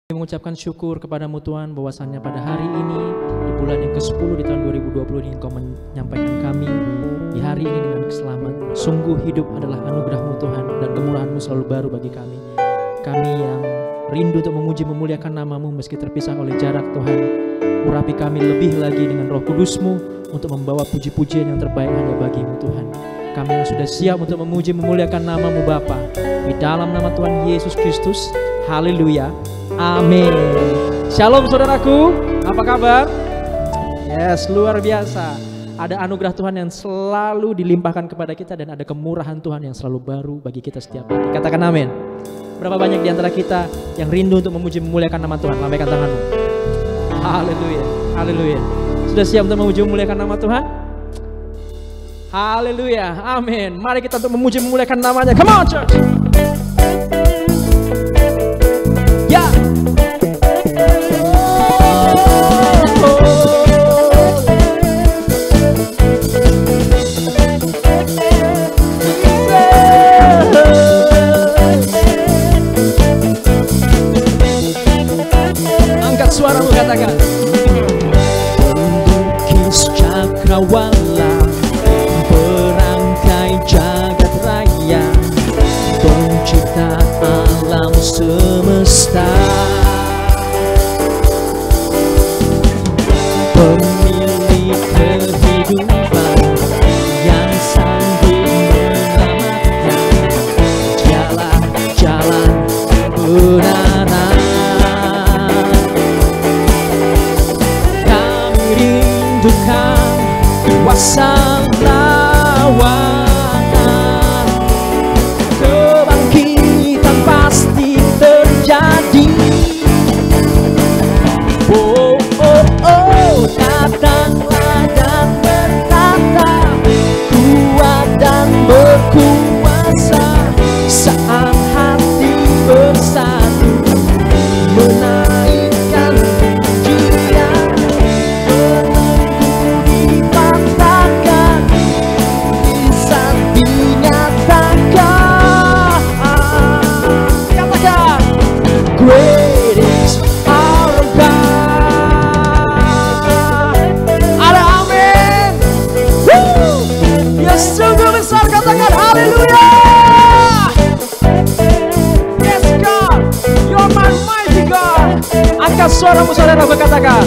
Mengucapkan syukur kepadamu Tuhan bahwasannya pada hari ini di bulan yang ke-10 di tahun 2020 ini Engkau menyampaikan kami di hari ini dengan keselamatan. Sungguh hidup adalah anugerah-Mu Tuhan dan kemurahan-Mu selalu baru bagi kami. Kami yang rindu untuk memuji memuliakan nama-Mu meski terpisah oleh jarak Tuhan. Urapi kami lebih lagi dengan Roh Kudus-Mu untuk membawa puji-pujian yang terbaik hanya bagi-Mu Tuhan. Kami yang sudah siap untuk memuji memuliakan nama-Mu Bapa. Di dalam nama Tuhan Yesus Kristus. Haleluya. Amin. Shalom saudaraku, apa kabar? Yes, luar biasa. Ada anugerah Tuhan yang selalu dilimpahkan kepada kita dan ada kemurahan Tuhan yang selalu baru bagi kita setiap hari. Katakan amin. Berapa banyak di antara kita yang rindu untuk memuji memuliakan nama Tuhan? Lambaikan tanganmu. Haleluya, haleluya. Sudah siap untuk memuji memuliakan nama Tuhan? Haleluya, amin. Mari kita untuk memuji memuliakan namanya. Come on church. Ya. Angkat suaramu, katakan. Melukis cakrawala, berangkai jagat raya, pencipta alam semesta, pemilik kehidupan yang sanggup menyelamatkan, dialah jalan kebenaran. Kami rindukan kuasa lawanan, kebangkitan pasti terjadi. Oh, oh, oh, datanglah dan berkata, kuat dan berkuasa, saat hati bersatu, menaikkan pujian, belenggu dipatahkan, bisa dinyatakan. Katakan, great is our God. Ada amin. Woo! Dia sungguh besar, katakan haleluya. Yes God, you're my mighty God. Angkat suaramu saudara, berkatakan.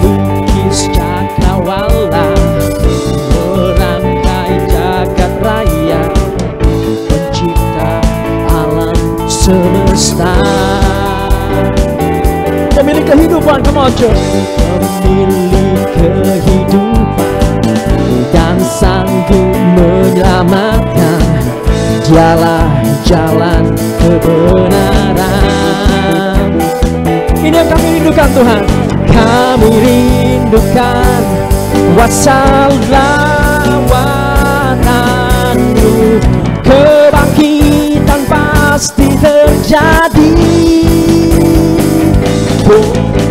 Melukis cakrawala, merangkai jagat raya, pencipta alam semesta, pemilik kehidupan. Come on church. Pemilik kehidupan dan sanggup menyelamatkan, dialah jalan kebenaran. Ini yang kami rindukan Tuhan. Kami rindukan kuasa lawanan-Mu, kebangkitan pasti terjadi. Oh,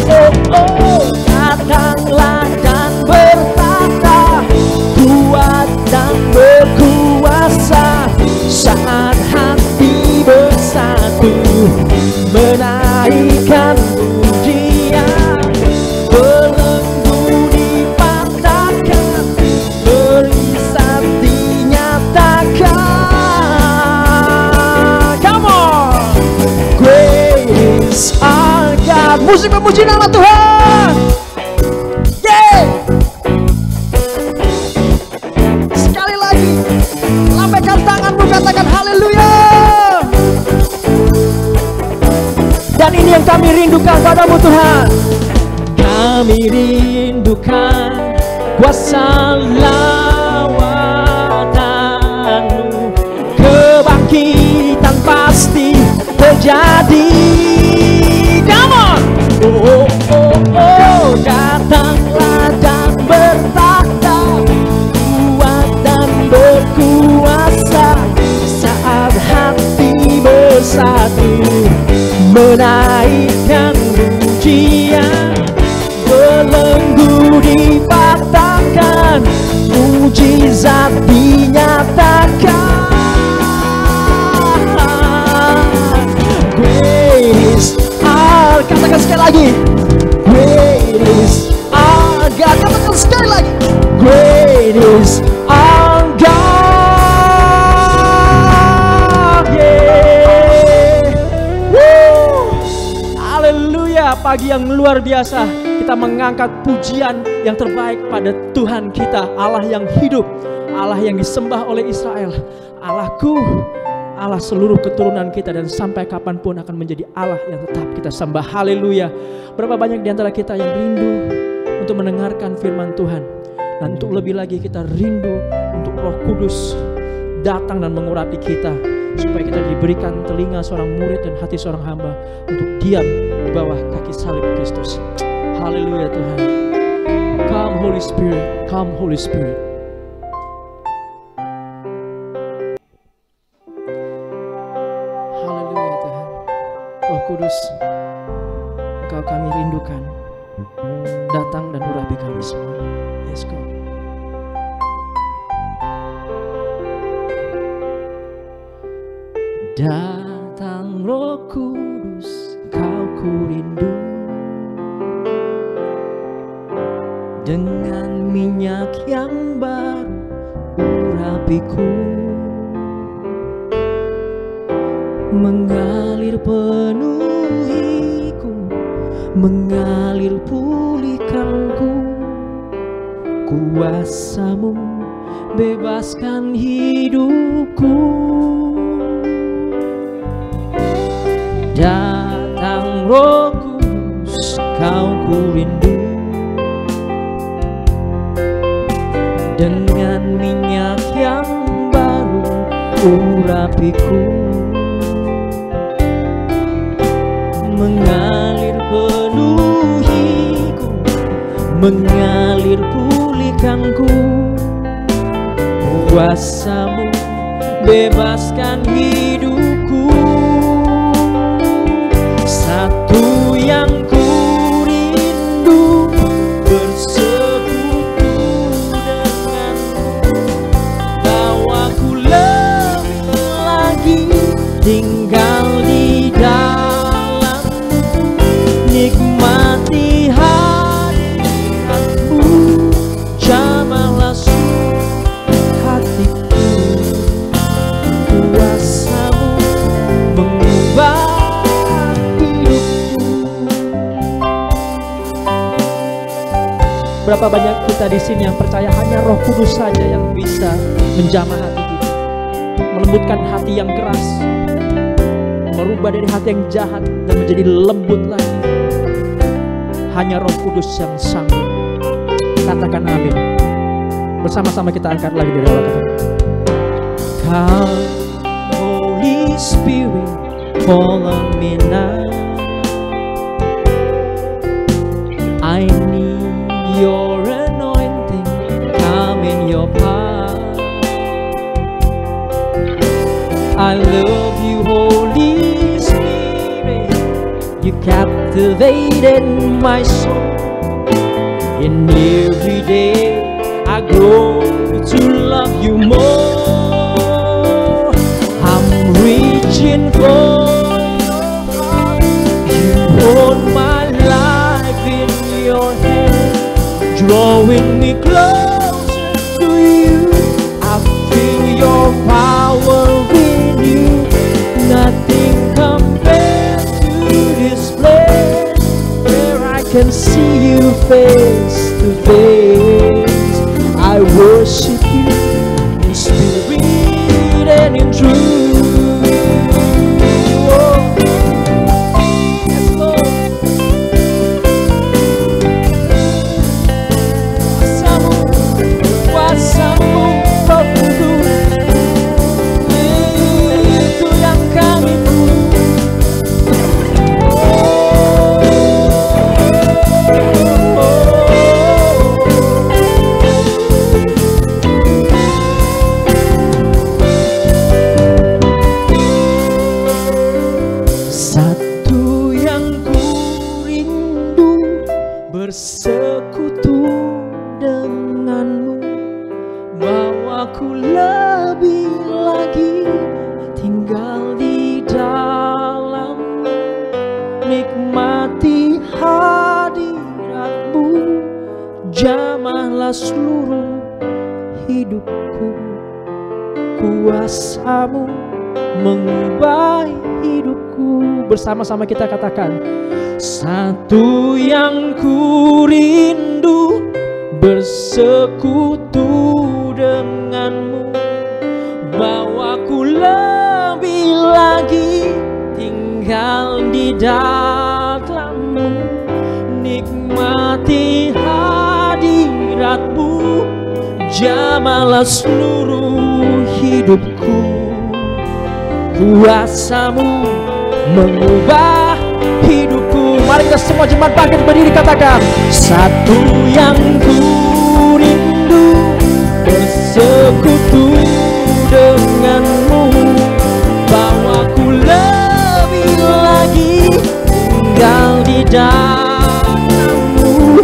oh, oh, datanglah dan bertata, kuat dan berkuasa, saat hati bersatu, menaikkan pujian, belenggu dipatahkan, belisan dinyatakan. Come on, great is our God. Musik memuji nama Tuhan. Yeah. Sekali lagi, lambaikan tanganmu, katakan haleluya. Dan ini yang kami rindukan padamu Tuhan. Kami rindukan kuasa lawanan-Mu, kebangkitan pasti terjadi. Come on. Oh, oh, oh, datanglah dan bertata, kuat dan berkuasa, saat hati bersatu, menaikkan pujian, belenggu dipatahkan, mujizat dinyatakan. sekali lagi. Great is our God. Katakan sekali lagi. Great is our God. Yeah. Woo. Haleluya. Pagi yang luar biasa. Kita mengangkat pujian yang terbaik pada Tuhan kita, Allah yang hidup, Allah yang disembah oleh Israel. Allahku, Allah seluruh keturunan kita, dan sampai kapanpun akan menjadi Allah yang tetap kita sembah. Haleluya. Berapa banyak di antara kita yang rindu untuk mendengarkan firman Tuhan, dan untuk lebih lagi kita rindu untuk Roh Kudus datang dan mengurapi kita, supaya kita diberikan telinga seorang murid dan hati seorang hamba untuk diam di bawah kaki salib Kristus. Haleluya Tuhan. Come Holy Spirit, come Holy Spirit. Haleluya Tuhan. Roh Kudus, Engkau kami rindukan. Datang dan urapi kami semua. Yes God. Datang Roh Kudus, Kau ku rindu. Dengan minyak yang baru urapiku, mengalir penuhiku, mengalir pulihkanku. Kuasa-Mu bebaskan hidupku. Datang Roh Kudus, Kau ku rindu. Dengan minyak yang baru urapiku, mengalir penuhiku, mengalir pulihkanku. Kuasa-Mu bebaskan hidupku. Satu yang ku rindu, bersekutu denganmu. Bawaku lebih lagi tinggal di dalam-Mu, nikmati hadirat-Mu, jamahlah hatiku. Kuasa-Mu mengubah hidupku. Berapa banyak kita di sini yang percaya hanya Roh Kudus saja yang bisa menjamah hati kita, melembutkan hati yang keras, merubah dari hati yang jahat dan menjadi lembut lagi. Hanya Roh Kudus yang sanggup. Katakan amin. Bersama-sama kita angkat lagi dari awal kata. Come Holy Spirit, fall on me now. I need your anointing, come in your power. I love you, Holy Spirit. You captivated my soul. And every day I grow to love you more. I'm reaching for your heart. You hold my life in your hand, drawing me closer to you. I feel your power in you. Nothing compares to this place, where I can see you face to face. I worship you in spirit and in truth. Oh, yes, Lord. Kuasa-Mu, Roh Kudus, itu yang kami butuh. seluruh hidupku. Kuasa-Mu mengubah hidupku. Bersama-sama kita katakan, satu yang ku rindu, bersekutu denganmu. Bawaku lebih lagi tinggal di dalammu, nikmati hadiratmu, jamalah seluruh hidupku. Kuasa-Mu mengubah hidupku. Mari kita semua jemaat bangkit berdiri katakan, satu yang ku rindu, bersekutu denganmu. Bawaku lebih lagi tinggal di dalammu,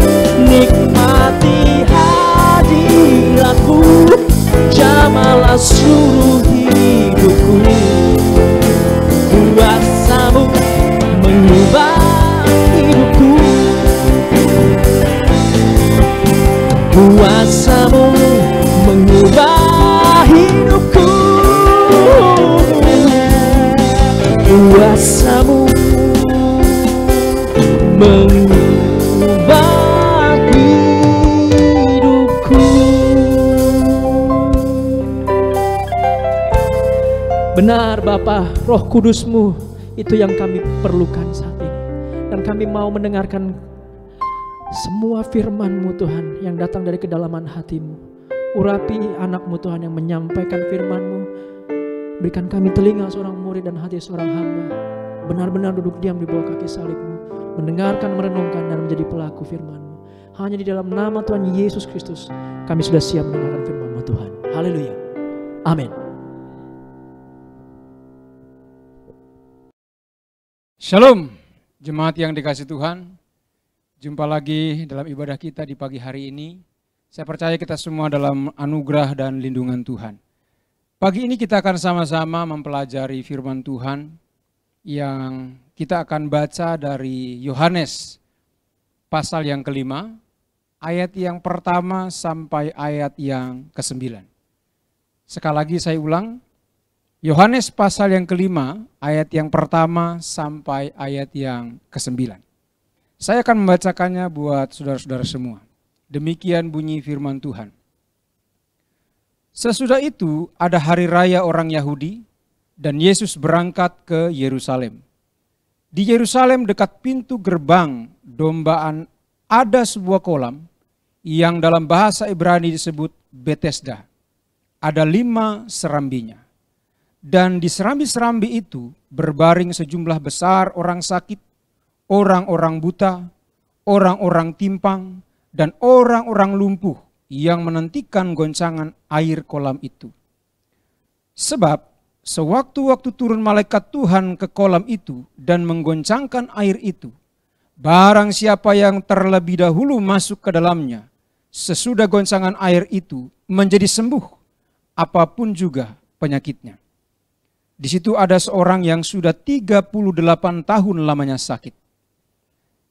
nikmati hadiratmu, jamalah seluruh hidupku. Kuasa-Mu mengubah hidupku. Kuasa-Mu mengubah hidupku. Kuasa-Mu mengubah hidupku. Benar Bapa, Roh Kudus-Mu itu yang kami perlukan saat ini. Dan kami mau mendengarkan semua firman-Mu Tuhan yang datang dari kedalaman hati-Mu. Urapi anak-Mu Tuhan yang menyampaikan firman-Mu. Berikan kami telinga seorang murid dan hati seorang hamba, benar-benar duduk diam di bawah kaki salib-Mu, mendengarkan, merenungkan, dan menjadi pelaku firman-Mu. Hanya di dalam nama Tuhan Yesus Kristus kami sudah siap mendengarkan firman-Mu Tuhan. Haleluya. Amin. Shalom, jemaat yang dikasihi Tuhan. Jumpa lagi dalam ibadah kita di pagi hari ini. Saya percaya kita semua dalam anugerah dan lindungan Tuhan. Pagi ini kita akan sama-sama mempelajari firman Tuhan yang kita akan baca dari Yohanes pasal yang kelima, ayat yang pertama sampai ayat yang ke-9. Sekali lagi saya ulang, Yohanes pasal yang kelima, ayat yang pertama sampai ayat yang ke-9. Saya akan membacakannya buat saudara-saudara semua. Demikian bunyi firman Tuhan. Sesudah itu ada hari raya orang Yahudi dan Yesus berangkat ke Yerusalem. Di Yerusalem dekat pintu gerbang dombaan ada sebuah kolam yang dalam bahasa Ibrani disebut Betesda. Ada 5 serambinya. Dan di serambi-serambi itu berbaring sejumlah besar orang sakit, orang-orang buta, orang-orang timpang, dan orang-orang lumpuh yang menantikan goncangan air kolam itu. Sebab sewaktu-waktu turun malaikat Tuhan ke kolam itu dan menggoncangkan air itu, barang siapa yang terlebih dahulu masuk ke dalamnya, sesudah goncangan air itu menjadi sembuh, apapun juga penyakitnya. Di situ ada seorang yang sudah 38 tahun lamanya sakit.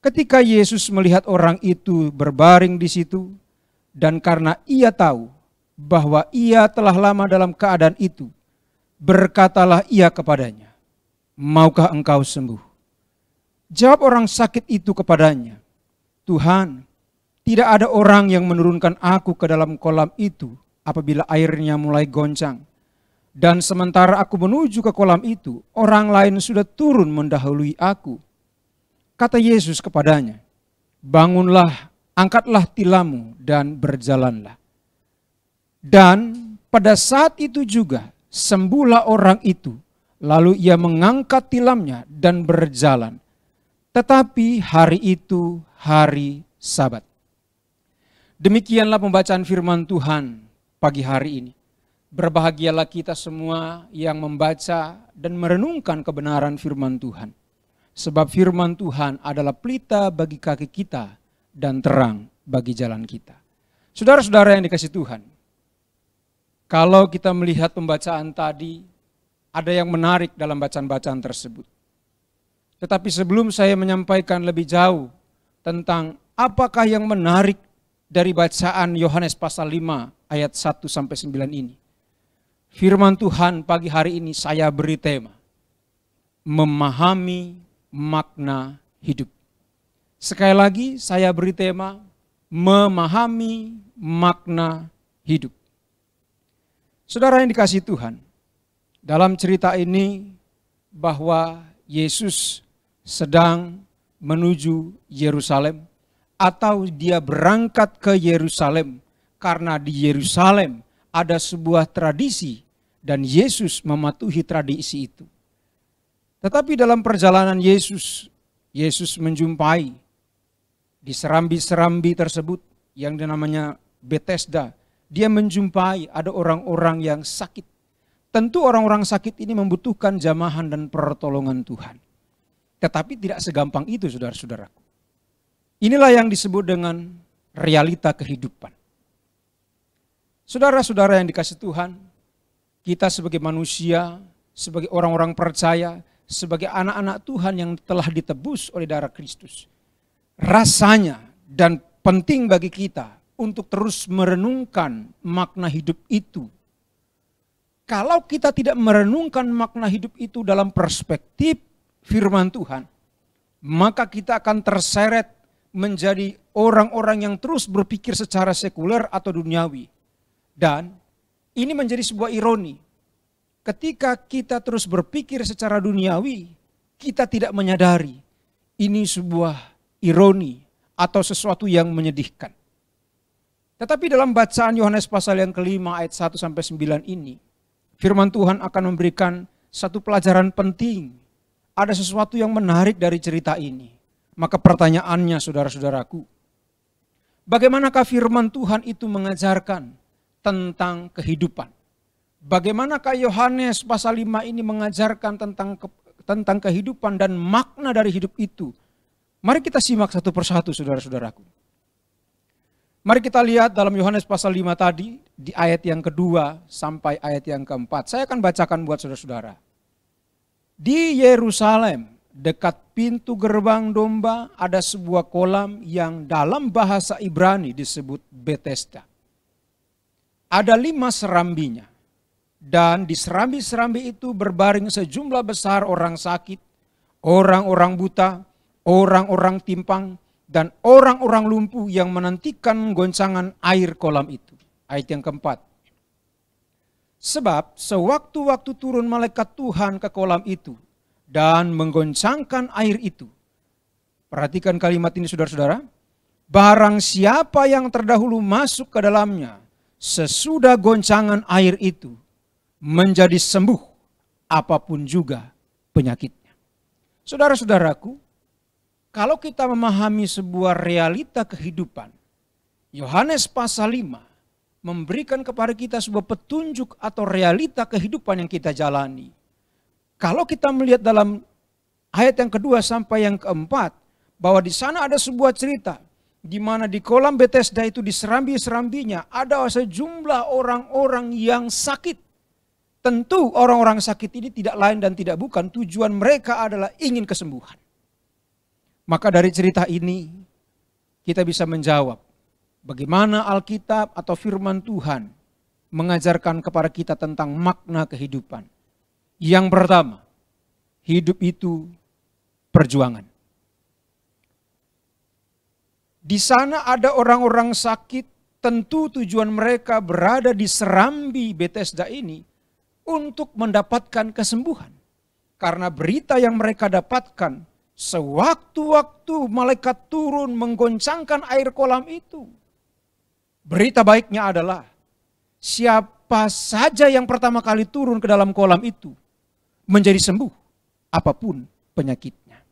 Ketika Yesus melihat orang itu berbaring di situ, dan karena ia tahu bahwa ia telah lama dalam keadaan itu, berkatalah ia kepadanya, "Maukah engkau sembuh?" Jawab orang sakit itu kepadanya, "Tuhan, tidak ada orang yang menurunkan aku ke dalam kolam itu apabila airnya mulai goncang. Dan sementara aku menuju ke kolam itu, orang lain sudah turun mendahului aku." Kata Yesus kepadanya, "Bangunlah, angkatlah tilammu dan berjalanlah." Dan pada saat itu juga sembuhlah orang itu, lalu ia mengangkat tilamnya dan berjalan. Tetapi hari itu hari Sabat. Demikianlah pembacaan firman Tuhan pagi hari ini. Berbahagialah kita semua yang membaca dan merenungkan kebenaran firman Tuhan. Sebab firman Tuhan adalah pelita bagi kaki kita dan terang bagi jalan kita. Saudara-saudara yang dikasihi Tuhan, kalau kita melihat pembacaan tadi, ada yang menarik dalam bacaan-bacaan tersebut. Tetapi sebelum saya menyampaikan lebih jauh tentang apakah yang menarik dari bacaan Yohanes pasal 5 ayat 1 sampai 9 ini. Firman Tuhan pagi hari ini saya beri tema, memahami makna hidup. Sekali lagi saya beri tema, memahami makna hidup. Saudara yang dikasihi Tuhan, dalam cerita ini bahwa Yesus sedang menuju Yerusalem, atau dia berangkat ke Yerusalem karena di Yerusalem ada sebuah tradisi dan Yesus mematuhi tradisi itu. Tetapi dalam perjalanan Yesus menjumpai di serambi-serambi tersebut yang namanya Bethesda, dia menjumpai ada orang-orang yang sakit. Tentu orang-orang sakit ini membutuhkan jamahan dan pertolongan Tuhan. Tetapi tidak segampang itu, saudara-saudaraku. Inilah yang disebut dengan realita kehidupan. Saudara-saudara yang dikasihi Tuhan, kita sebagai manusia, sebagai orang-orang percaya, sebagai anak-anak Tuhan yang telah ditebus oleh darah Kristus, rasanya dan penting bagi kita untuk terus merenungkan makna hidup itu. Kalau kita tidak merenungkan makna hidup itu dalam perspektif firman Tuhan, maka kita akan terseret menjadi orang-orang yang terus berpikir secara sekuler atau duniawi. Dan ini menjadi sebuah ironi. Ketika kita terus berpikir secara duniawi, kita tidak menyadari ini sebuah ironi atau sesuatu yang menyedihkan. Tetapi dalam bacaan Yohanes pasal yang kelima ayat 1 sampai 9 ini, firman Tuhan akan memberikan satu pelajaran penting. Ada sesuatu yang menarik dari cerita ini. Maka pertanyaannya saudara-saudaraku, bagaimanakah firman Tuhan itu mengajarkan tentang kehidupan? Bagaimanakah Yohanes pasal 5 ini mengajarkan tentang kehidupan dan makna dari hidup itu? Mari kita simak satu persatu saudara-saudaraku. Mari kita lihat dalam Yohanes pasal 5 tadi, di ayat yang kedua sampai ayat yang keempat. Saya akan bacakan buat saudara-saudara. Di Yerusalem, dekat pintu gerbang domba, ada sebuah kolam yang dalam bahasa Ibrani disebut Bethesda. Ada 5 serambinya. Dan di serambi-serambi itu berbaring sejumlah besar orang sakit, orang-orang buta, orang-orang timpang, dan orang-orang lumpuh yang menantikan goncangan air kolam itu. Ayat yang keempat. Sebab sewaktu-waktu turun malaikat Tuhan ke kolam itu, dan menggoncangkan air itu. Perhatikan kalimat ini saudara-saudara. Barang siapa yang terdahulu masuk ke dalamnya, sesudah goncangan air itu, menjadi sembuh apapun juga penyakitnya. Saudara-saudaraku, kalau kita memahami sebuah realita kehidupan, Yohanes pasal 5 memberikan kepada kita sebuah petunjuk atau realita kehidupan yang kita jalani. Kalau kita melihat dalam ayat yang kedua sampai yang keempat, bahwa di sana ada sebuah cerita, di mana di kolam Bethesda itu di serambi-serambinya ada sejumlah orang-orang yang sakit. Tentu orang-orang sakit ini tidak lain dan tidak bukan, tujuan mereka adalah ingin kesembuhan. Maka dari cerita ini kita bisa menjawab, bagaimana Alkitab atau firman Tuhan mengajarkan kepada kita tentang makna kehidupan. Yang pertama, hidup itu perjuangan. Di sana ada orang-orang sakit, tentu tujuan mereka berada di serambi Bethesda ini untuk mendapatkan kesembuhan. Karena berita yang mereka dapatkan, sewaktu-waktu malaikat turun menggoncangkan air kolam itu. Berita baiknya adalah, siapa saja yang pertama kali turun ke dalam kolam itu, menjadi sembuh apapun penyakitnya.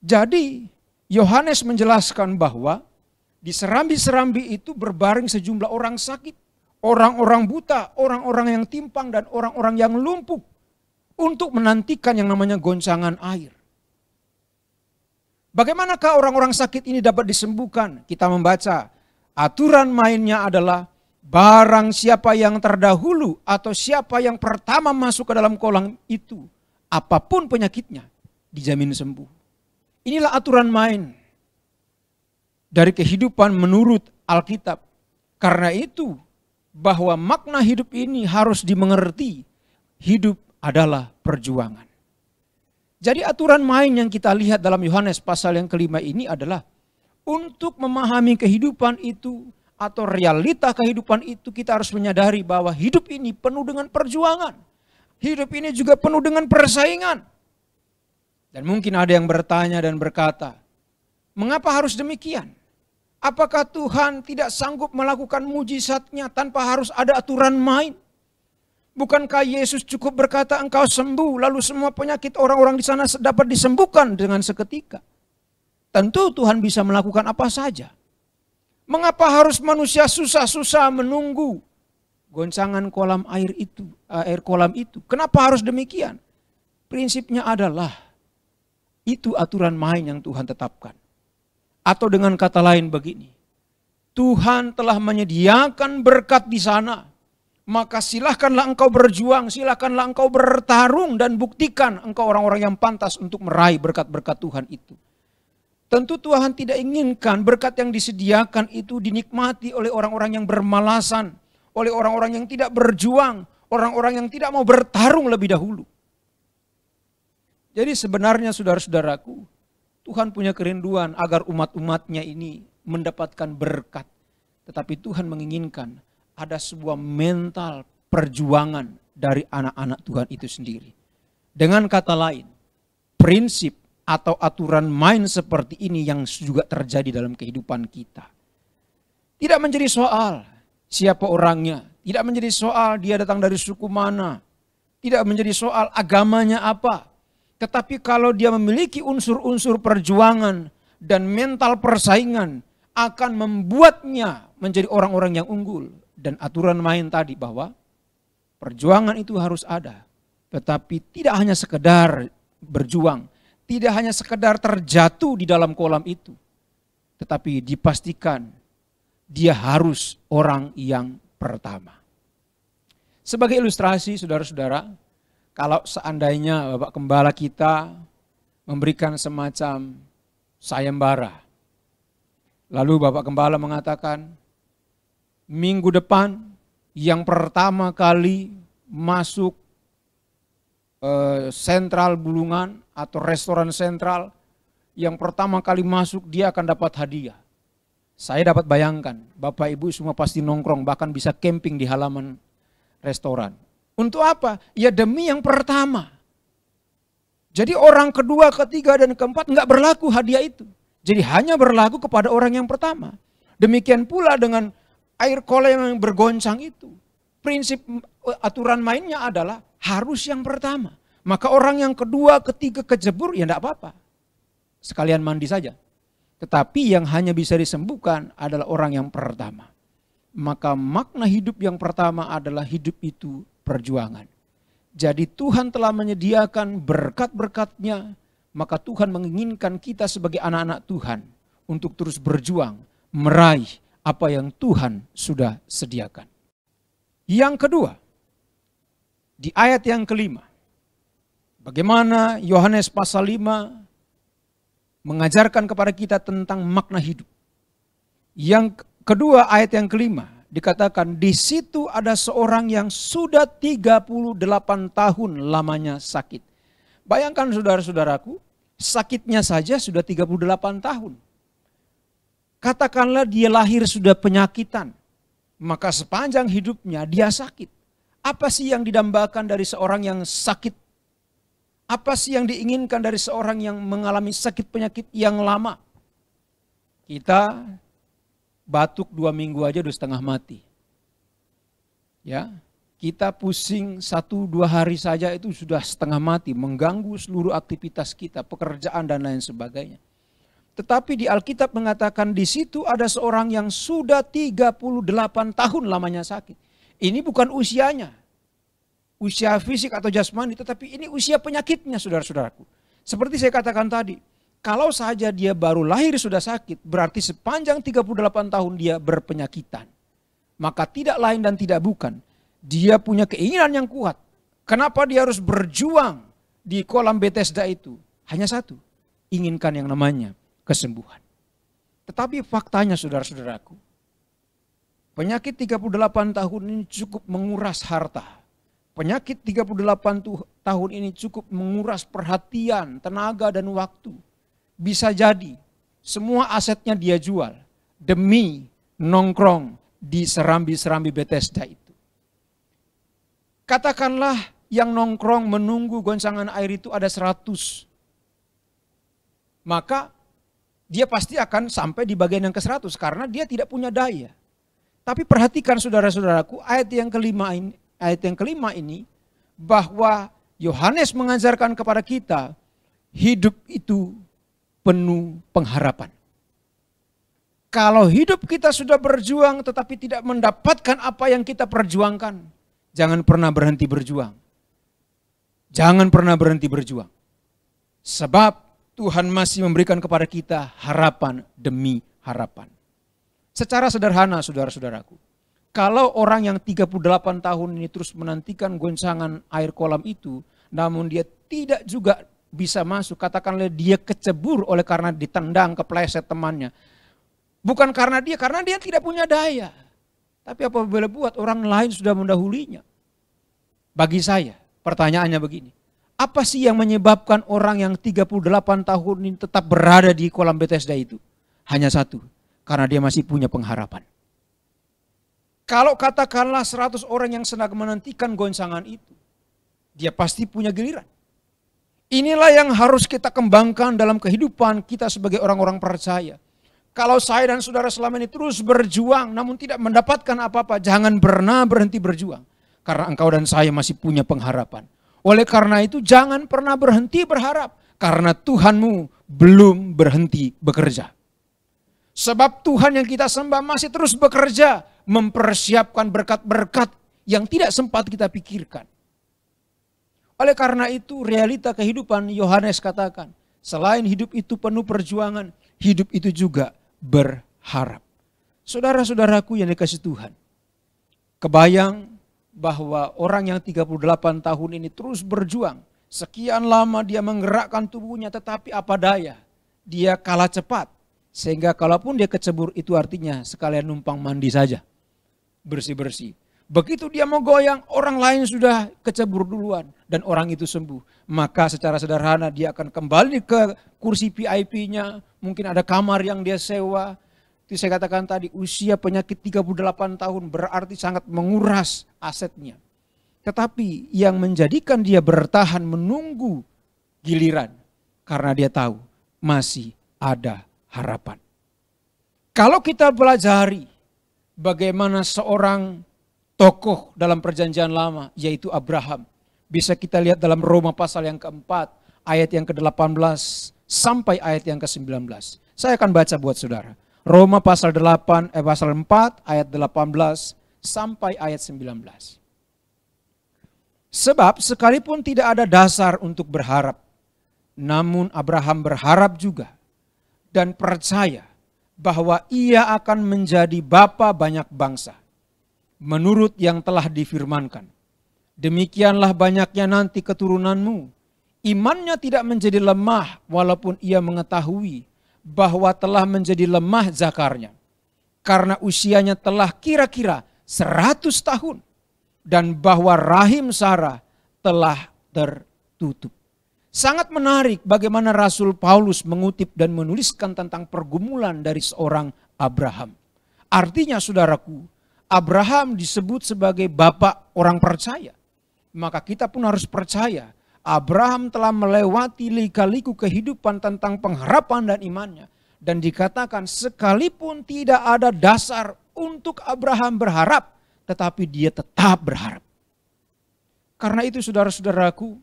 Jadi Yohanes menjelaskan bahwa di serambi-serambi itu berbaring sejumlah orang sakit, orang-orang buta, orang-orang yang timpang dan orang-orang yang lumpuh untuk menantikan yang namanya goncangan air. Bagaimanakah orang-orang sakit ini dapat disembuhkan? Kita membaca aturan mainnya adalah barang siapa yang terdahulu atau siapa yang pertama masuk ke dalam kolam itu, apapun penyakitnya, dijamin sembuh. Inilah aturan main. dari kehidupan menurut Alkitab. Karena itu bahwa makna hidup ini harus dimengerti. Hidup adalah perjuangan. Jadi aturan main yang kita lihat dalam Yohanes pasal yang kelima ini adalah untuk memahami kehidupan itu atau realita kehidupan itu, kita harus menyadari bahwa hidup ini penuh dengan perjuangan. Hidup ini juga penuh dengan persaingan. Dan mungkin ada yang bertanya dan berkata, mengapa harus demikian? Apakah Tuhan tidak sanggup melakukan mujizatnya tanpa harus ada aturan main? Bukankah Yesus cukup berkata engkau sembuh, lalu semua penyakit orang-orang di sana dapat disembuhkan dengan seketika? Tentu Tuhan bisa melakukan apa saja. Mengapa harus manusia susah-susah menunggu goncangan kolam air itu, air kolam itu? Kenapa harus demikian? Prinsipnya adalah itu aturan main yang Tuhan tetapkan. Atau dengan kata lain begini, Tuhan telah menyediakan berkat di sana. Maka silahkanlah engkau berjuang, silahkanlah engkau bertarung dan buktikan engkau orang-orang yang pantas untuk meraih berkat-berkat Tuhan itu. Tentu Tuhan tidak inginkan berkat yang disediakan itu dinikmati oleh orang-orang yang bermalasan, oleh orang-orang yang tidak berjuang, orang-orang yang tidak mau bertarung lebih dahulu. Jadi sebenarnya saudara-saudaraku, Tuhan punya kerinduan agar umat-umatnya ini mendapatkan berkat. Tetapi Tuhan menginginkan ada sebuah mental perjuangan dari anak-anak Tuhan itu sendiri. Dengan kata lain, prinsip atau aturan main seperti ini yang juga terjadi dalam kehidupan kita. Tidak menjadi soal siapa orangnya, tidak menjadi soal dia datang dari suku mana, tidak menjadi soal agamanya apa. Tetapi kalau dia memiliki unsur-unsur perjuangan dan mental persaingan, akan membuatnya menjadi orang-orang yang unggul. Dan aturan main tadi bahwa perjuangan itu harus ada. Tetapi tidak hanya sekedar berjuang, tidak hanya sekedar terjatuh di dalam kolam itu. Tetapi dipastikan dia harus orang yang pertama. Sebagai ilustrasi saudara-saudara, kalau seandainya Bapak Gembala kita memberikan semacam sayembara. Lalu Bapak Gembala mengatakan, minggu depan yang pertama kali masuk sentral Bulungan atau restoran sentral, yang pertama kali masuk dia akan dapat hadiah. Saya dapat bayangkan, Bapak Ibu semua pasti nongkrong, bahkan bisa camping di halaman restoran. Untuk apa? Ya demi yang pertama. Jadi orang kedua, ketiga, dan keempat nggak berlaku hadiah itu. Jadi hanya berlaku kepada orang yang pertama. Demikian pula dengan air kolam yang bergoncang itu. Prinsip aturan mainnya adalah harus yang pertama. Maka orang yang kedua, ketiga kejebur ya enggak apa-apa. Sekalian mandi saja. Tetapi yang hanya bisa disembuhkan adalah orang yang pertama. Maka makna hidup yang pertama adalah hidup itu perjuangan. Jadi Tuhan telah menyediakan berkat-berkatnya. Maka Tuhan menginginkan kita sebagai anak-anak Tuhan untuk terus berjuang, meraih apa yang Tuhan sudah sediakan. Yang kedua, di ayat yang kelima, bagaimana Yohanes pasal 5 mengajarkan kepada kita tentang makna hidup. Yang kedua, ayat yang kelima, dikatakan di situ ada seorang yang sudah 38 tahun lamanya sakit. Bayangkan saudara-saudaraku, sakitnya saja sudah 38 tahun. Katakanlah dia lahir sudah penyakitan, maka sepanjang hidupnya dia sakit. Apa sih yang didambakan dari seorang yang sakit? Apa sih yang diinginkan dari seorang yang mengalami sakit penyakit yang lama? Kita batuk 2 minggu aja udah setengah mati. Ya, kita pusing 1-2 hari saja itu sudah setengah mati, mengganggu seluruh aktivitas kita, pekerjaan dan lain sebagainya. Tetapi di Alkitab mengatakan di situ ada seorang yang sudah 38 tahun lamanya sakit. Ini bukan usianya, usia fisik atau jasmani, tetapi ini usia penyakitnya saudara-saudaraku. Seperti saya katakan tadi, kalau saja dia baru lahir sudah sakit, berarti sepanjang 38 tahun dia berpenyakitan. Maka tidak lain dan tidak bukan, dia punya keinginan yang kuat. Kenapa dia harus berjuang di kolam Bethesda itu? Hanya satu, inginkan yang namanya kesembuhan. Tetapi faktanya saudara-saudaraku, penyakit 38 tahun ini cukup menguras harta. Penyakit 38 tahun ini cukup menguras perhatian, tenaga dan waktu. Bisa jadi semua asetnya dia jual demi nongkrong di serambi-serambi Bethesda itu. Katakanlah yang nongkrong menunggu goncangan air itu ada 100. Maka dia pasti akan sampai di bagian yang ke-100 karena dia tidak punya daya. Tapi perhatikan saudara-saudaraku ayat yang kelima ini bahwa Yohanes mengajarkan kepada kita hidup itu penuh pengharapan. Kalau hidup kita sudah berjuang tetapi tidak mendapatkan apa yang kita perjuangkan, jangan pernah berhenti berjuang. Jangan pernah berhenti berjuang. Sebab Tuhan masih memberikan kepada kita harapan demi harapan. Secara sederhana saudara-saudaraku, kalau orang yang 38 tahun ini terus menantikan goncangan air kolam itu, namun dia tidak juga bisa masuk, katakanlah dia kecebur oleh karena ditendang kepleset temannya. Bukan karena dia tidak punya daya. Tapi apabila buat orang lain sudah mendahulinya. Bagi saya, pertanyaannya begini. Apa sih yang menyebabkan orang yang 38 tahun ini tetap berada di kolam Bethesda itu? Hanya satu, karena dia masih punya pengharapan. Kalau katakanlah 100 orang yang sedang menantikan goncangan itu, dia pasti punya giliran. Inilah yang harus kita kembangkan dalam kehidupan kita sebagai orang-orang percaya. Kalau saya dan saudara selama ini terus berjuang namun tidak mendapatkan apa-apa, jangan pernah berhenti berjuang. Karena engkau dan saya masih punya pengharapan. Oleh karena itu jangan pernah berhenti berharap. Karena Tuhanmu belum berhenti bekerja. Sebab Tuhan yang kita sembah masih terus bekerja. Mempersiapkan berkat-berkat yang tidak sempat kita pikirkan. Oleh karena itu realita kehidupan Yohanes katakan. Selain hidup itu penuh perjuangan, hidup itu juga berharap. Saudara-saudaraku yang dikasihi Tuhan. Kebayang bahwa orang yang 38 tahun ini terus berjuang. Sekian lama dia menggerakkan tubuhnya tetapi apa daya. Dia kalah cepat. Sehingga kalaupun dia kecebur itu artinya sekalian numpang mandi saja. Bersih-bersih. Begitu dia mau goyang orang lain sudah kecebur duluan. Dan orang itu sembuh. Maka secara sederhana dia akan kembali ke kursi VIP-nya. Mungkin ada kamar yang dia sewa. Itu saya katakan tadi usia penyakit 38 tahun berarti sangat menguras asetnya. Tetapi yang menjadikan dia bertahan menunggu giliran. Karena dia tahu masih ada harapan. Kalau kita pelajari bagaimana seorang tokoh dalam perjanjian lama yaitu Abraham. Bisa kita lihat dalam Roma pasal yang keempat ayat yang ke-18 sampai ayat yang ke-19. Saya akan baca buat saudara. Roma pasal 4 ayat 18 sampai ayat 19. Sebab sekalipun tidak ada dasar untuk berharap, namun Abraham berharap juga dan percaya bahwa ia akan menjadi bapa banyak bangsa. Menurut yang telah difirmankan, demikianlah banyaknya nanti keturunanmu. Imannya tidak menjadi lemah walaupun ia mengetahui bahwa telah menjadi lemah zakarnya. Karena usianya telah kira-kira 100 tahun. Dan bahwa rahim Sarah telah tertutup. Sangat menarik bagaimana Rasul Paulus mengutip dan menuliskan tentang pergumulan dari seorang Abraham. Artinya saudaraku, Abraham disebut sebagai bapak orang percaya. Maka kita pun harus percaya Abraham telah melewati lika-liku kehidupan tentang pengharapan dan imannya. Dan dikatakan sekalipun tidak ada dasar untuk Abraham berharap, tetapi dia tetap berharap. Karena itu saudara-saudaraku,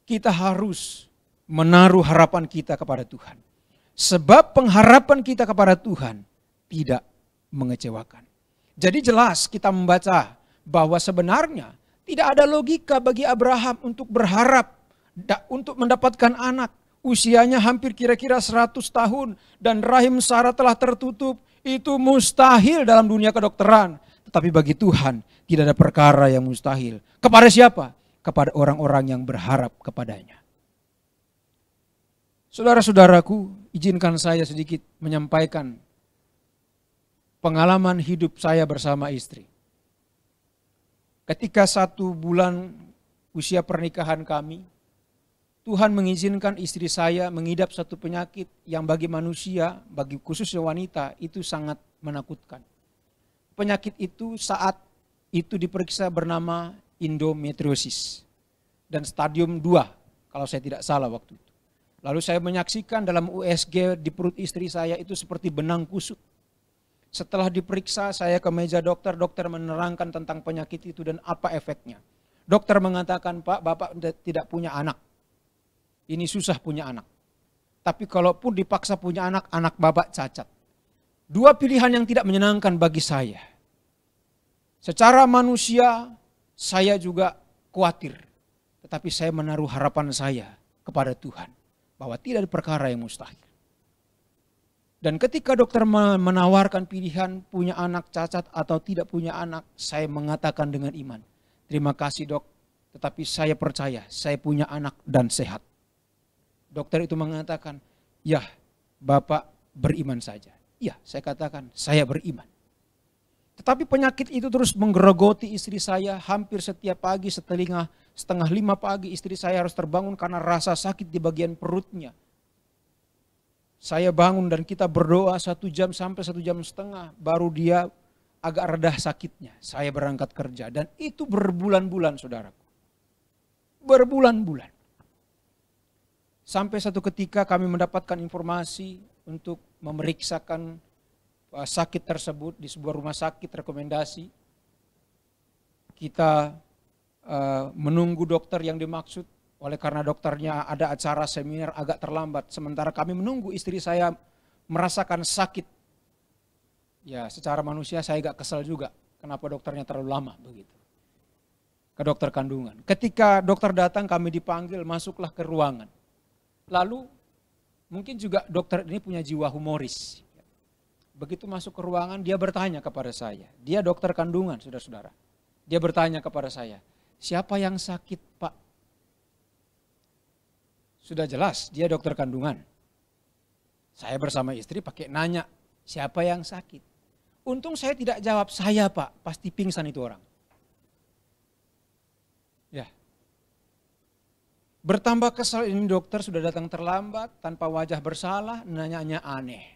kita harus menaruh harapan kita kepada Tuhan. Sebab pengharapan kita kepada Tuhan tidak mengecewakan. Jadi jelas kita membaca bahwa sebenarnya tidak ada logika bagi Abraham untuk berharap untuk mendapatkan anak. Usianya hampir kira-kira 100 tahun dan rahim Sarah telah tertutup. Itu mustahil dalam dunia kedokteran. Tetapi bagi Tuhan tidak ada perkara yang mustahil. Kepada siapa? Kepada orang-orang yang berharap kepadanya. Saudara-saudaraku, izinkan saya sedikit menyampaikan pengalaman hidup saya bersama istri. Ketika 1 bulan usia pernikahan kami, Tuhan mengizinkan istri saya mengidap satu penyakit yang bagi manusia, bagi khususnya wanita, itu sangat menakutkan. Penyakit itu saat itu diperiksa bernama endometriosis dan stadium 2 kalau saya tidak salah waktu itu. Lalu saya menyaksikan dalam USG di perut istri saya itu seperti benang kusut. Setelah diperiksa saya ke meja dokter, dokter menerangkan tentang penyakit itu dan apa efeknya. Dokter mengatakan, Pak, Bapak tidak punya anak. Ini susah punya anak. Tapi kalaupun dipaksa punya anak, anak Bapak cacat. 2 pilihan yang tidak menyenangkan bagi saya. Secara manusia, saya juga khawatir. Tetapi saya menaruh harapan saya kepada Tuhan. Bahwa tidak ada perkara yang mustahil. Dan ketika dokter menawarkan pilihan punya anak cacat atau tidak punya anak, saya mengatakan dengan iman, terima kasih dok, tetapi saya percaya saya punya anak dan sehat. Dokter itu mengatakan, ya Bapak beriman saja. Ya, saya katakan saya beriman. Tetapi penyakit itu terus menggerogoti istri saya hampir setiap pagi setengah 5 pagi istri saya harus terbangun karena rasa sakit di bagian perutnya. Saya bangun dan kita berdoa 1 jam sampai 1,5 jam baru dia agak redah sakitnya. Saya berangkat kerja dan itu berbulan-bulan saudaraku. Berbulan-bulan. Sampai satu ketika kami mendapatkan informasi untuk memeriksakan sakit tersebut di sebuah rumah sakit rekomendasi. Kita menunggu dokter yang dimaksud. Oleh karena dokternya ada acara seminar agak terlambat. Sementara kami menunggu istri saya merasakan sakit. Ya secara manusia saya agak kesal juga. Kenapa dokternya terlalu lama begitu. Ke dokter kandungan. Ketika dokter datang kami dipanggil masuklah ke ruangan. Lalu mungkin juga dokter ini punya jiwa humoris. Begitu masuk ke ruangan dia bertanya kepada saya. Dia dokter kandungan saudara-saudara. Dia bertanya kepada saya. Siapa yang sakit Pak? Sudah jelas dia dokter kandungan. Saya bersama istri pakai nanya siapa yang sakit. Untung saya tidak jawab saya Pak, pasti pingsan itu orang. Ya. Bertambah kesal ini dokter sudah datang terlambat, tanpa wajah bersalah, nanyanya aneh.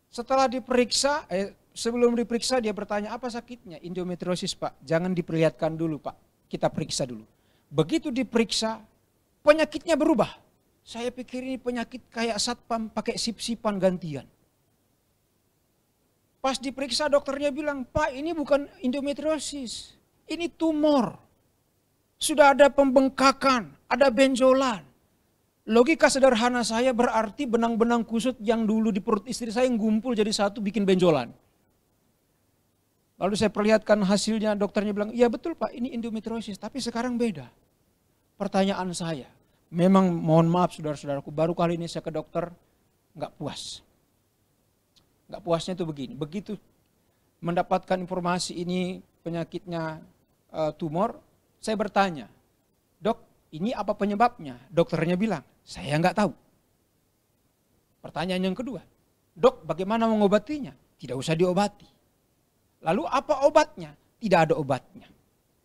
Setelah diperiksa, sebelum diperiksa dia bertanya apa sakitnya? Endometriosis Pak, jangan diperlihatkan dulu Pak, kita periksa dulu. Begitu diperiksa, penyakitnya berubah. Saya pikir ini penyakit kayak satpam pakai sip-sipan gantian. Pas diperiksa dokternya bilang, Pak ini bukan endometriosis, ini tumor. Sudah ada pembengkakan, ada benjolan. Logika sederhana saya berarti benang-benang kusut yang dulu di perut istri saya ngumpul jadi satu bikin benjolan. Lalu saya perlihatkan hasilnya, dokternya bilang, iya betul Pak ini endometriosis, tapi sekarang beda. Pertanyaan saya, memang mohon maaf saudara-saudaraku, baru kali ini saya ke dokter nggak puas. Nggak puasnya itu begini, begitu mendapatkan informasi ini penyakitnya tumor, saya bertanya, dok ini apa penyebabnya? Dokternya bilang, saya nggak tahu. Pertanyaan yang kedua, dok bagaimana mengobatinya? Tidak usah diobati. Lalu apa obatnya? Tidak ada obatnya.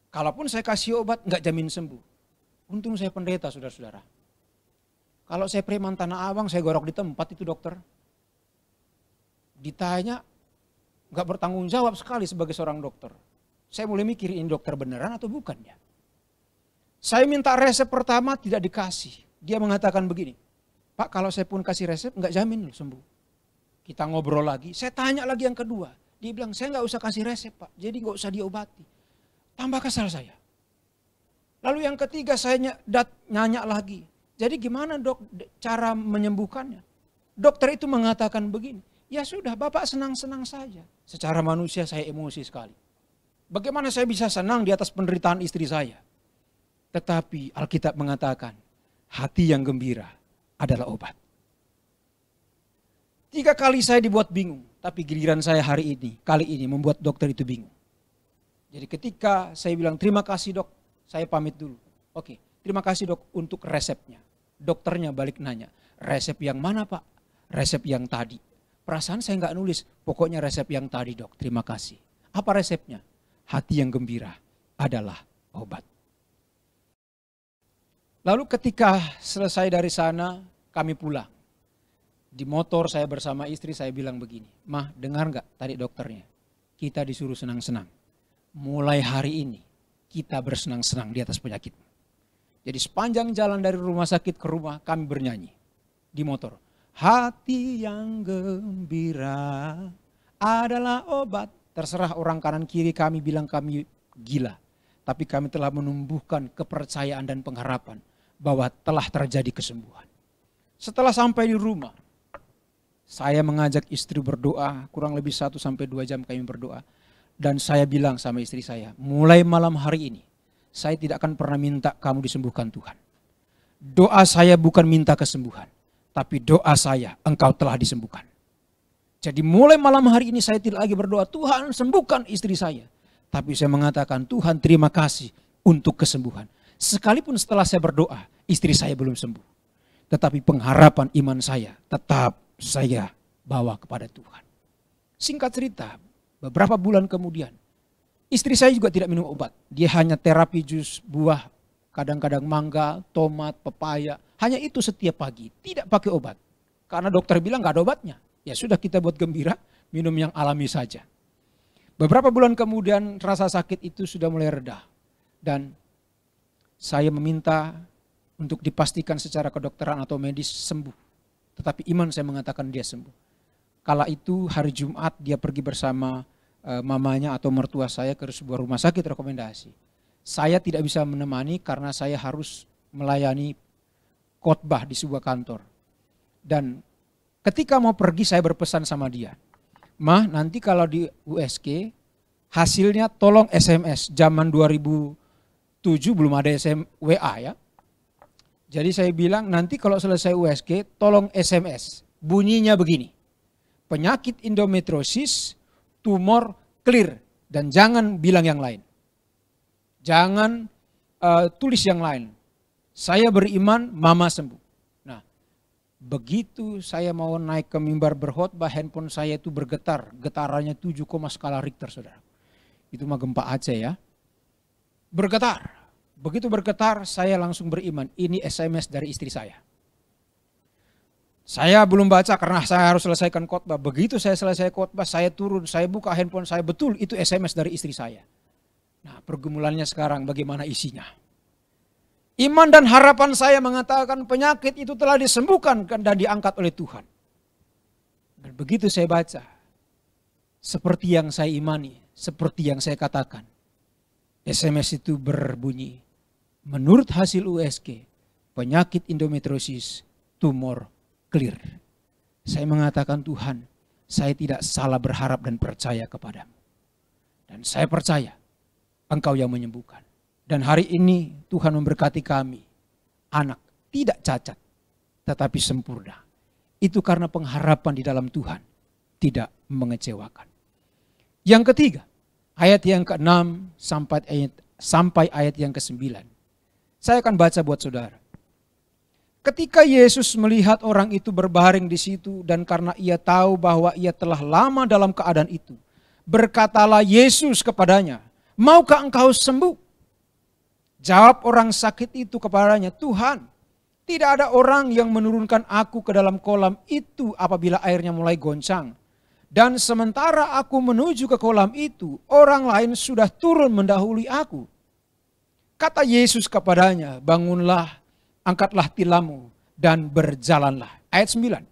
Kalaupun saya kasih obat nggak jamin sembuh. Untung saya pendeta saudara-saudara. Kalau saya preman Tanah Abang saya gorok di tempat itu dokter. Ditanya nggak bertanggung jawab sekali sebagai seorang dokter. Saya mulai mikir ini dokter beneran atau bukan ya. Saya minta resep pertama tidak dikasih. Dia mengatakan begini, Pak kalau saya pun kasih resep nggak jamin sembuh. Kita ngobrol lagi, saya tanya lagi yang kedua. Dia bilang saya nggak usah kasih resep Pak, jadi nggak usah diobati. Tambah kesal saya. Lalu yang ketiga saya nanya lagi, jadi gimana dok cara menyembuhkannya? Dokter itu mengatakan begini, ya sudah Bapak senang-senang saja. Secara manusia saya emosi sekali. Bagaimana saya bisa senang di atas penderitaan istri saya? Tetapi Alkitab mengatakan, hati yang gembira adalah obat. 3 kali saya dibuat bingung, tapi giliran saya kali ini membuat dokter itu bingung. Jadi ketika saya bilang terima kasih dok, saya pamit dulu. Oke, terima kasih dok untuk resepnya. Dokternya balik nanya, Resep yang mana Pak? Resep yang tadi. Perasaan saya nggak nulis, pokoknya resep yang tadi dok, terima kasih. Apa resepnya? Hati yang gembira adalah obat. Lalu ketika selesai dari sana, kami pulang. Di motor saya bersama istri, saya bilang begini, Mah dengar nggak tadi dokternya? Kita disuruh senang-senang. Mulai hari ini kita bersenang-senang di atas penyakit. Jadi sepanjang jalan dari rumah sakit ke rumah kami bernyanyi di motor. Hati yang gembira adalah obat. Terserah orang kanan kiri kami bilang kami gila. Tapi kami telah menumbuhkan kepercayaan dan pengharapan bahwa telah terjadi kesembuhan. Setelah sampai di rumah, saya mengajak istri berdoa, kurang lebih 1-2 jam kami berdoa. Dan saya bilang sama istri saya, mulai malam hari ini, saya tidak akan pernah minta kamu disembuhkan Tuhan. Doa saya bukan minta kesembuhan, tapi doa saya engkau telah disembuhkan. Jadi mulai malam hari ini saya tidak lagi berdoa, Tuhan sembuhkan istri saya. Tapi saya mengatakan, Tuhan terima kasih untuk kesembuhan. Sekalipun setelah saya berdoa, istri saya belum sembuh. Tetapi pengharapan iman saya tetap saya bawa kepada Tuhan. Singkat cerita, beberapa bulan kemudian, istri saya juga tidak minum obat. Dia hanya terapi jus buah, kadang-kadang mangga, tomat, pepaya. Hanya itu setiap pagi, tidak pakai obat. Karena dokter bilang gak ada obatnya. Ya sudah kita buat gembira, minum yang alami saja. Beberapa bulan kemudian rasa sakit itu sudah mulai reda. Dan saya meminta untuk dipastikan secara kedokteran atau medis sembuh. Tetapi iman saya mengatakan dia sembuh. Kala itu hari Jumat dia pergi bersama mamanya atau mertua saya ke sebuah rumah sakit rekomendasi. Saya tidak bisa menemani karena saya harus melayani khotbah di sebuah kantor. Dan ketika mau pergi saya berpesan sama dia. Mah nanti kalau di USG hasilnya tolong SMS. Zaman 2007 belum ada WA ya. Jadi saya bilang nanti kalau selesai USG tolong SMS. Bunyinya begini. Penyakit endometriosis, tumor clear. Dan jangan bilang yang lain. Jangan tulis yang lain. Saya beriman mama sembuh. Nah begitu saya mau naik ke mimbar berkhotbah, handphone saya itu bergetar. Getarannya 7, skala Richter saudara. Itu mah gempa Aceh ya. Bergetar. Begitu bergetar saya langsung beriman. Ini SMS dari istri saya. Saya belum baca karena saya harus selesaikan khotbah. Begitu saya selesai khotbah saya turun. Saya buka handphone saya, betul itu SMS dari istri saya. Nah pergumulannya sekarang bagaimana isinya. Iman dan harapan saya mengatakan penyakit itu telah disembuhkan dan diangkat oleh Tuhan. Dan begitu saya baca. Seperti yang saya imani. Seperti yang saya katakan. SMS itu berbunyi. Menurut hasil USG, penyakit endometriosis, tumor clear. Saya mengatakan Tuhan, saya tidak salah berharap dan percaya kepadamu. Dan saya percaya, Engkau yang menyembuhkan. Dan hari ini Tuhan memberkati kami, anak tidak cacat, tetapi sempurna. Itu karena pengharapan di dalam Tuhan tidak mengecewakan. Yang ketiga, ayat yang ke-6 sampai ayat yang ke-9. Saya akan baca buat saudara. Ketika Yesus melihat orang itu berbaring di situ dan karena ia tahu bahwa ia telah lama dalam keadaan itu, berkatalah Yesus kepadanya, maukah engkau sembuh? Jawab orang sakit itu kepadanya, Tuhan, tidak ada orang yang menurunkan aku ke dalam kolam itu apabila airnya mulai goncang. Dan sementara aku menuju ke kolam itu, orang lain sudah turun mendahului aku. Kata Yesus kepadanya, bangunlah, angkatlah tilammu dan berjalanlah. Ayat 9.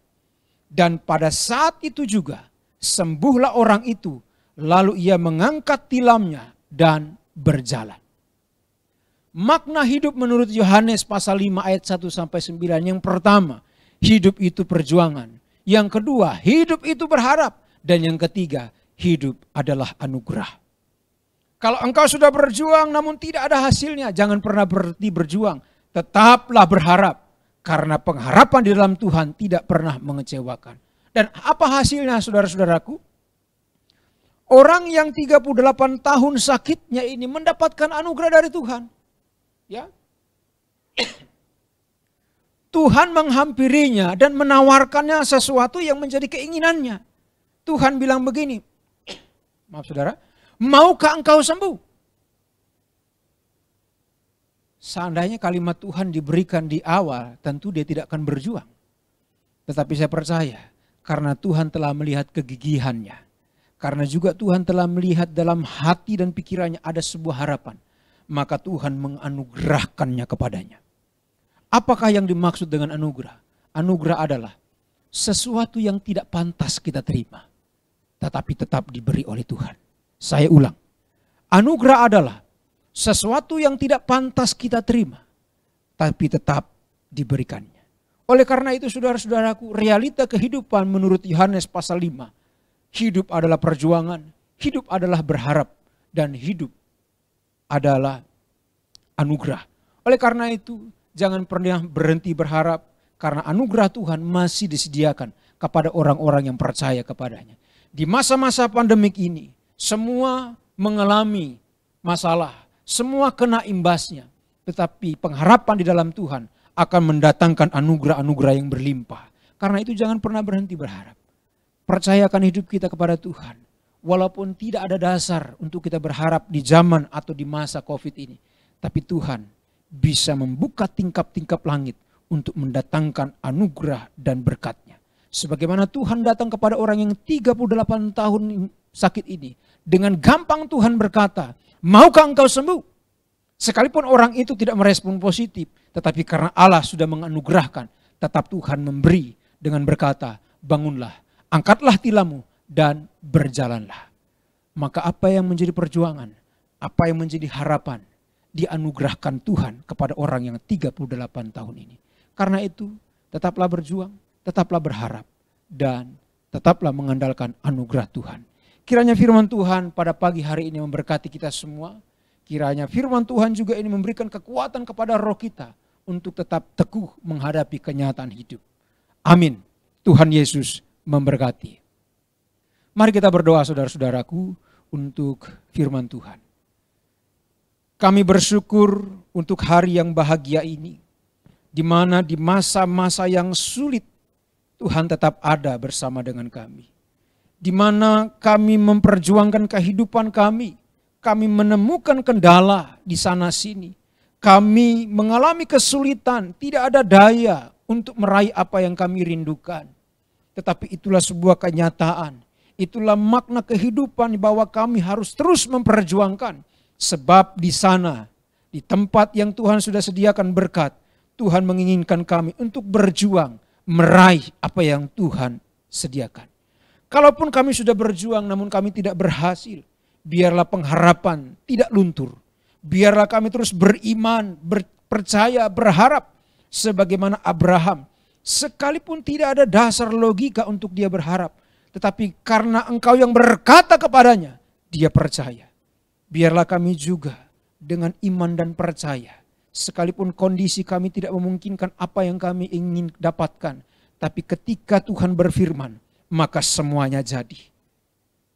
Dan pada saat itu juga sembuhlah orang itu, lalu ia mengangkat tilamnya dan berjalan. Makna hidup menurut Yohanes pasal 5 ayat 1-9. Yang pertama, hidup itu perjuangan. Yang kedua, hidup itu berharap. Dan yang ketiga, hidup adalah anugerah. Kalau engkau sudah berjuang namun tidak ada hasilnya, jangan pernah berhenti berjuang. Tetaplah berharap. Karena pengharapan di dalam Tuhan tidak pernah mengecewakan. Dan apa hasilnya saudara-saudaraku? Orang yang 38 tahun sakitnya ini mendapatkan anugerah dari Tuhan. Ya. Tuhan menghampirinya dan menawarkannya sesuatu yang menjadi keinginannya. Tuhan bilang begini, maaf saudara, maukah engkau sembuh? Seandainya kalimat Tuhan diberikan di awal, tentu dia tidak akan berjuang. Tetapi saya percaya, karena Tuhan telah melihat kegigihannya, karena juga Tuhan telah melihat dalam hati dan pikirannya ada sebuah harapan, maka Tuhan menganugerahkannya kepadanya. Apakah yang dimaksud dengan anugerah? Anugerah adalah sesuatu yang tidak pantas kita terima, tetapi tetap diberi oleh Tuhan. Saya ulang, anugerah adalah sesuatu yang tidak pantas kita terima, tapi tetap diberikannya. Oleh karena itu saudara-saudaraku, realita kehidupan menurut Yohanes pasal 5, hidup adalah perjuangan, hidup adalah berharap, dan hidup adalah anugerah. Oleh karena itu, jangan pernah berhenti berharap, karena anugerah Tuhan masih disediakan kepada orang-orang yang percaya kepadanya. Di masa-masa pandemik ini, semua mengalami masalah, semua kena imbasnya. Tetapi pengharapan di dalam Tuhan akan mendatangkan anugerah-anugerah yang berlimpah. Karena itu jangan pernah berhenti berharap. Percayakan hidup kita kepada Tuhan. Walaupun tidak ada dasar untuk kita berharap di zaman atau di masa COVID ini. Tapi Tuhan bisa membuka tingkap-tingkap langit untuk mendatangkan anugerah dan berkat-Nya. Sebagaimana Tuhan datang kepada orang yang 38 tahun sakit ini. Dengan gampang Tuhan berkata, maukah engkau sembuh? Sekalipun orang itu tidak merespon positif. Tetapi karena Allah sudah menganugerahkan, tetap Tuhan memberi dengan berkata, bangunlah, angkatlah tilammu dan berjalanlah. Maka apa yang menjadi perjuangan, apa yang menjadi harapan, dianugerahkan Tuhan kepada orang yang 38 tahun ini. Karena itu tetaplah berjuang, tetaplah berharap, dan tetaplah mengandalkan anugerah Tuhan. Kiranya firman Tuhan pada pagi hari ini memberkati kita semua. Kiranya firman Tuhan juga ini memberikan kekuatan kepada roh kita untuk tetap teguh menghadapi kenyataan hidup. Amin. Tuhan Yesus memberkati. Mari kita berdoa saudara-saudaraku untuk firman Tuhan. Kami bersyukur untuk hari yang bahagia ini, di mana di masa-masa yang sulit Tuhan tetap ada bersama dengan kami. Di mana kami memperjuangkan kehidupan kami menemukan kendala di sana sini. Kami mengalami kesulitan, tidak ada daya untuk meraih apa yang kami rindukan. Tetapi itulah sebuah kenyataan, itulah makna kehidupan bahwa kami harus terus memperjuangkan. Sebab di sana, di tempat yang Tuhan sudah sediakan berkat, Tuhan menginginkan kami untuk berjuang, meraih apa yang Tuhan sediakan. Kalaupun kami sudah berjuang namun kami tidak berhasil, biarlah pengharapan tidak luntur. Biarlah kami terus beriman, percaya, berharap sebagaimana Abraham. Sekalipun tidak ada dasar logika untuk dia berharap, tetapi karena Engkau yang berkata kepadanya, dia percaya. Biarlah kami juga dengan iman dan percaya, sekalipun kondisi kami tidak memungkinkan apa yang kami ingin dapatkan, tapi ketika Tuhan berfirman, maka semuanya jadi.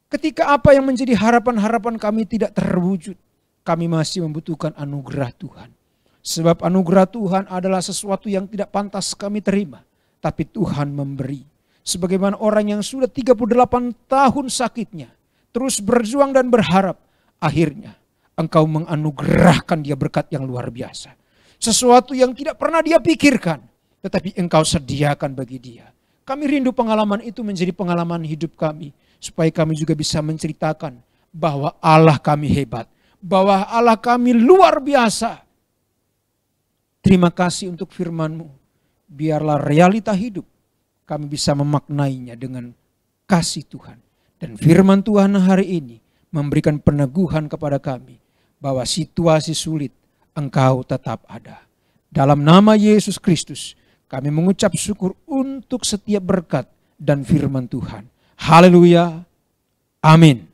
Ketika apa yang menjadi harapan-harapan kami tidak terwujud, kami masih membutuhkan anugerah Tuhan. Sebab anugerah Tuhan adalah sesuatu yang tidak pantas kami terima, tapi Tuhan memberi. Sebagaimana orang yang sudah 38 tahun sakitnya, terus berjuang dan berharap, akhirnya Engkau menganugerahkan dia berkat yang luar biasa. Sesuatu yang tidak pernah dia pikirkan, tetapi Engkau sediakan bagi dia. Kami rindu pengalaman itu menjadi pengalaman hidup kami, supaya kami juga bisa menceritakan bahwa Allah kami hebat, bahwa Allah kami luar biasa. Terima kasih untuk firman-Mu. Biarlah realita hidup kami bisa memaknainya dengan kasih Tuhan. Dan firman Tuhan hari ini memberikan peneguhan kepada kami bahwa situasi sulit Engkau tetap ada. Dalam nama Yesus Kristus kami mengucap syukur untuk setiap berkat dan firman Tuhan. Haleluya. Amin.